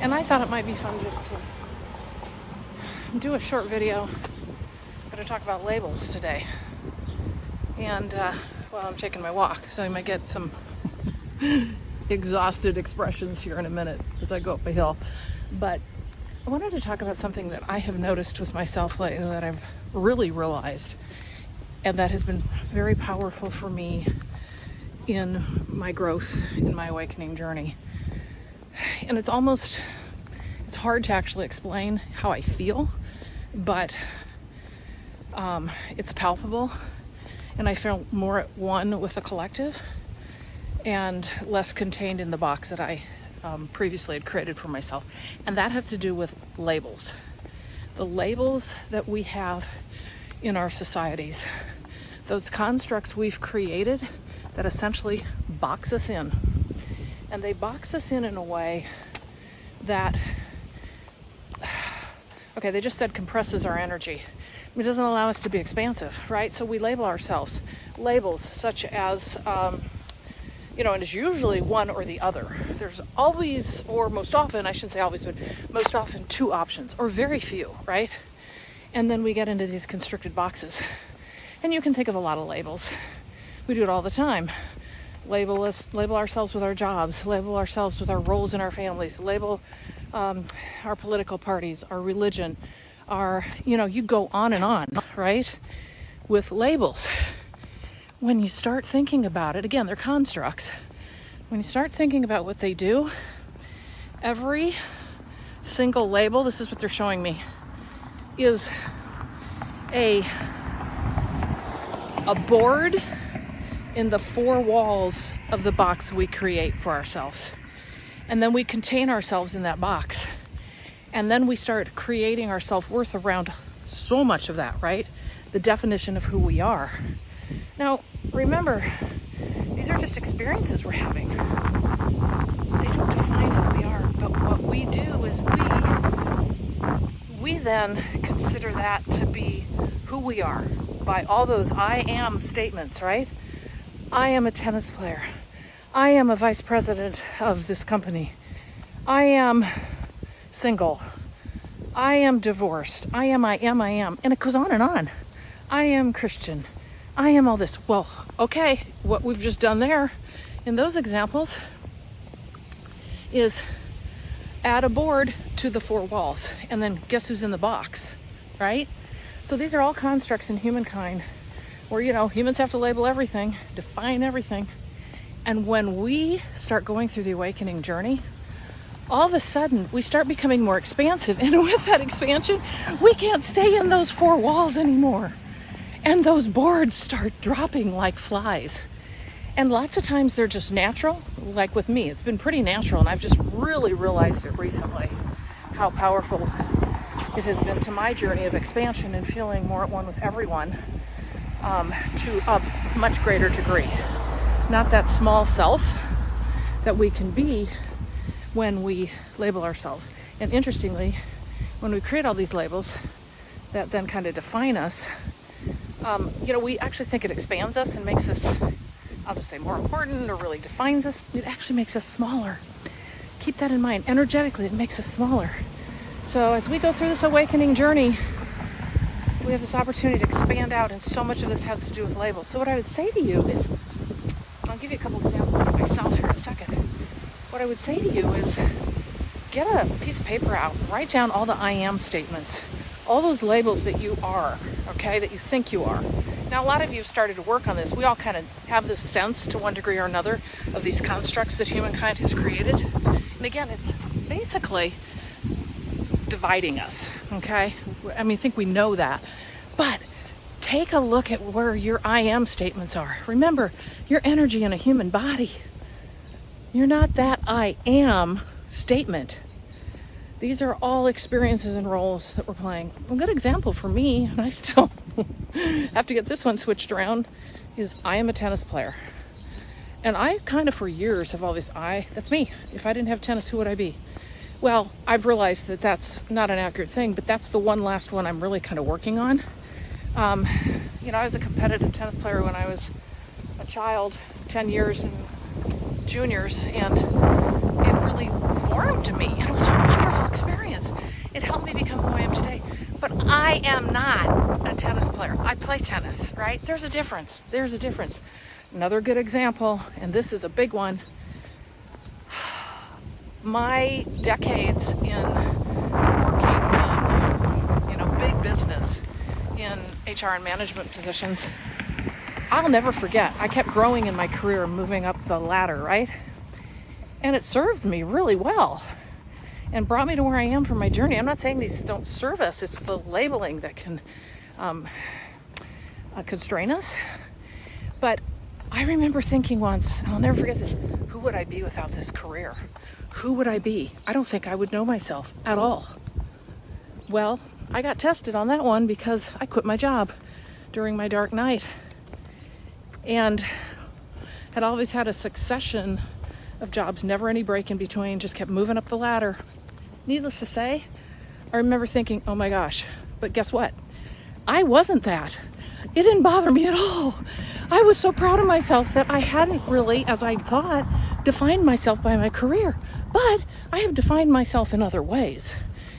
And I thought it might be fun just to do a short video. I'm going to talk about labels today. And, well, I'm taking my walk, so you might get some exhausted expressions here in a minute as I go up a hill. But I wanted to talk about something that I have noticed with myself lately that I've really realized, and that has been very powerful for me in my growth, in my awakening journey. And it's hard to actually explain how I feel, but it's palpable, and I feel more at one with the collective and less contained in the box that I previously had created for myself. And that has to do with labels. The labels that we have in our societies, those constructs we've created that essentially box us in. And they box us in a way that, okay, they just said compresses our energy. It doesn't allow us to be expansive, right? So we label ourselves. Labels such as, and it's usually one or the other. There's always, or most often, I shouldn't say always, but most often two options, or very few, right? And then we get into these constricted boxes. And you can think of a lot of labels. We do it all the time. Label ourselves with our jobs, label ourselves with our roles in our families, label our political parties, our religion, you go on and on, right? With labels. When you start thinking about it, again, they're constructs. When you start thinking about what they do, every single label, this is what they're showing me, is a board in the four walls of the box we create for ourselves. And then we contain ourselves in that box. And then we start creating our self-worth around so much of that, right? The definition of who we are. Now, remember, these are just experiences we're having. They don't define who we are, but what we do is we then consider that to be who we are by all those I am statements, right? I am a tennis player. I am a vice president of this company. I am single. I am divorced. I am. And it goes on and on. I am Christian. I am all this. Well, okay, what we've just done there in those examples is add a board to the four walls, and then guess who's in the box, right? So these are all constructs in humankind where, humans have to label everything, define everything. And when we start going through the awakening journey, all of a sudden we start becoming more expansive. And with that expansion, we can't stay in those four walls anymore. And those boards start dropping like flies. And lots of times they're just natural, like with me. It's been pretty natural, and I've just really realized it recently, how powerful it has been to my journey of expansion and feeling more at one with everyone to a much greater degree. Not that small self that we can be when we label ourselves. And interestingly, when we create all these labels that then kind of define us, we actually think it expands us and makes us, I'll just say, more important, or really defines us. It actually makes us smaller. Keep that in mind. Energetically, it makes us smaller. So as we go through this awakening journey, we have this opportunity to expand out, and so much of this has to do with labels. So what I would say to you is, I'll give you a couple examples of myself here in a second. What I would say to you is, get a piece of paper out, write down all the I am statements, all those labels that you are, okay, that you think you are. Now, a lot of you have started to work on this. We all kind of have this sense, to one degree or another, of these constructs that humankind has created. And again, it's basically dividing us, okay? I think we know that. But take a look at where your I am statements are. Remember, your energy in a human body. You're not that I am statement. These are all experiences and roles that we're playing. A good example for me, and I still have to get this one switched around, is I am a tennis player. And I kind of for years have always, that's me. If I didn't have tennis, who would I be? Well, I've realized that that's not an accurate thing, but that's the one last one I'm really kind of working on. I was a competitive tennis player when I was a child, 10 years in juniors, and it really transformed me, and it was a wonderful experience. It helped me become who I am today. But I am not a tennis player. I play tennis, right? There's a difference. There's a difference. Another good example, and this is a big one. My decades in working in, big business, in HR and management positions, I'll never forget. I kept growing in my career, moving up the ladder, right? And it served me really well and brought me to where I am for my journey. I'm not saying these don't serve us. It's the labeling that can constrain us. But I remember thinking once, and I'll never forget this, who would I be without this career? Who would I be? I don't think I would know myself at all. Well, I got tested on that one because I quit my job during my dark night and had always had a succession of jobs, never any break in between, just kept moving up the ladder. Needless to say, I remember thinking, oh my gosh, but guess what? I wasn't that. It didn't bother me at all. I was so proud of myself that I hadn't really, as I thought, defined myself by my career. But I have defined myself in other ways,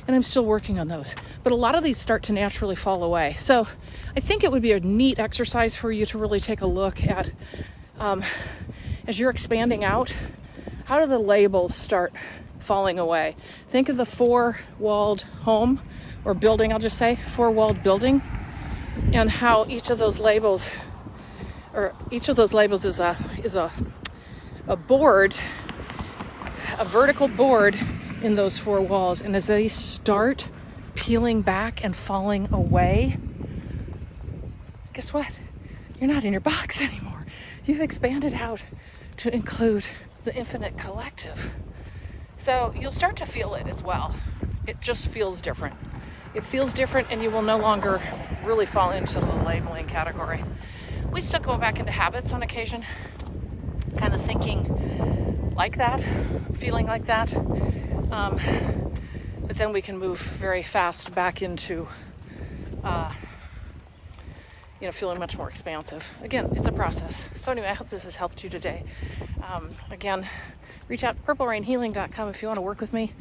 and I'm still working on those. But a lot of these start to naturally fall away. So I think it would be a neat exercise for you to really take a look at, as you're expanding out, how do the labels start falling away? Think of the four-walled home or building, I'll just say, four-walled building, and how each of those labels is a board, a vertical board in those four walls. And as they start peeling back and falling away, guess what? You're not in your box anymore. You've expanded out to include the infinite collective. So you'll start to feel it as well. It just feels different. It feels different, and you will no longer really fall into the labeling category. We still go back into habits on occasion, kind of thinking like that, feeling like that. But then we can move very fast back into, feeling much more expansive. Again, it's a process. So anyway, I hope this has helped you today. Again, reach out to purplerainhealing.com if you want to work with me.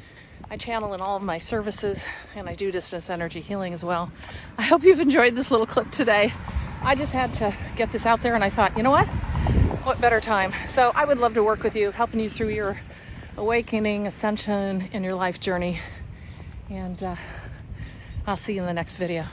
I channel in all of my services, and I do distance energy healing as well. I hope you've enjoyed this little clip today. I just had to get this out there, and I thought, you know what better time? So I would love to work with you, helping you through your awakening, ascension, in your life journey. And I'll see you in the next video.